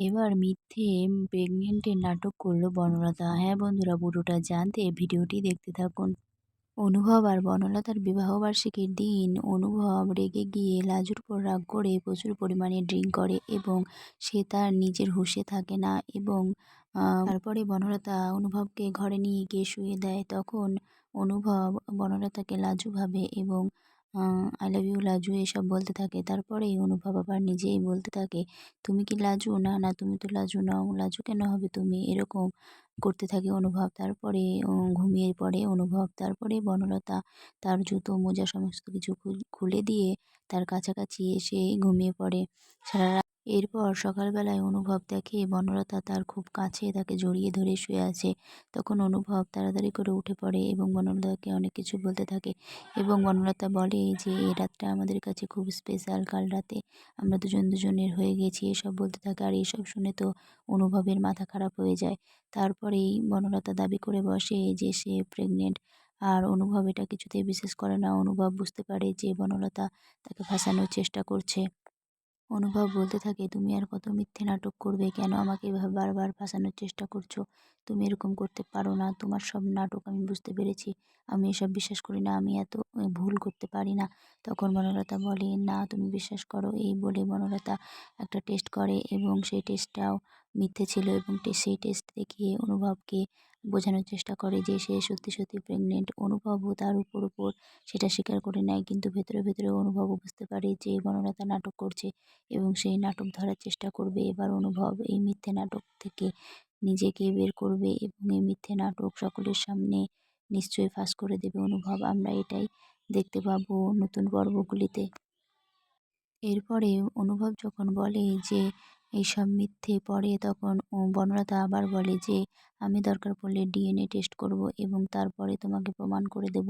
এবার মিথ্যে প্রেগনেন্টের নাটক করল বনলতা। হ্যাঁ বন্ধুরা, পুরোটা জানতে ভিডিওটি দেখতে থাকুন। অনুভব আর বনলতার বিবাহবার্ষিকীর দিন অনুভব রেগে গিয়ে লাজুর উপর রাগ করে প্রচুর পরিমাণে ড্রিঙ্ক করে এবং সে তার নিজের হুঁশে থাকে না এবং তারপরে বনলতা অনুভবকে ঘরে নিয়ে গিয়ে শুয়ে দেয়। তখন অনুভব বনলতাকে লাজু ভাবে এবং আই লাভ ইউ লাজু এসব বলতে থাকে। তারপরে অনুভব আবার নিজেই বলতে থাকে, তুমি কি লাজু? না না, তুমি তো লাজু নও, লাজু কেন হবে তুমি? এরকম করতে থাকে অনুভব। তারপরে ঘুমিয়ে পড়ে অনুভব। তারপরে বনলতা তার জুতো মোজা সমস্ত কিছু খুলে দিয়ে তার কাছাকাছি এসে ঘুমিয়ে পড়ে সারারাত। এরপর সকালবেলায় অনুভব দেখে বনলতা তার খুব কাছে তাকে জড়িয়ে ধরে শুয়ে আছে। তখন অনুভব তাড়াতাড়ি করে উঠে পড়ে এবং বনলতাকে অনেক কিছু বলতে থাকে এবং বনলতা বলে যে এই রাতটা আমাদের কাছে খুব স্পেশাল, কাল রাতে আমরা দুজন দুজনের হয়ে গেছি, এসব বলতে থাকে। আর এসব শুনে তো অনুভবের মাথা খারাপ হয়ে যায়। তারপরেই বনলতা দাবি করে বসে যে সে প্রেগনেন্ট। আর অনুভব এটা কিছুতেই বিশ্বাস করে না। অনুভব বুঝতে পারে যে বনলতা তাকে ফাঁসানোর চেষ্টা করছে। অনুভব বলতে থাকে, তুমি আর কত মিথ্যে নাটক করবে? কেন আমাকে এভাবে বারবার ফাঁসানোর চেষ্টা করছো? তুমি এরকম করতে পারো না, তোমার সব নাটক আমি বুঝতে পেরেছি। আমি এসব বিশ্বাস করি না, আমি এত ভুল করতে পারি না। তখন বনলতা বলে, না তুমি বিশ্বাস করো। এই বলে বনলতা একটা টেস্ট করে এবং সেই টেস্টটাও মিথ্যে ছিল এবং সেই টেস্ট দেখিয়ে অনুভবকে বোঝানোর চেষ্টা করে যে সে সত্যি সত্যি প্রেগনেন্ট। অনুভবও তার উপর সেটা স্বীকার করে নেয়, কিন্তু ভেতরে ভেতরে অনুভবও বুঝতে পারে যে বনলতা নাটক করছে এবং সেই নাটক ধরার চেষ্টা করবে। এবার অনুভব এই মিথ্যে নাটক থেকে নিজেকে বের করবে এবং এই মিথ্যে নাটক সকলের সামনে নিশ্চয়ই ফাঁস করে দেবে অনুভব। আমরা এটাই দেখতে পাবো নতুন পর্বগুলিতে। এরপরে অনুভব যখন বলে যে এইসব মিথ্যে, পরে তখন বনলতা আবার বলে যে আমি দরকার পড়লে ডিএনএ টেস্ট করব এবং তারপরে তোমাকে প্রমাণ করে দেব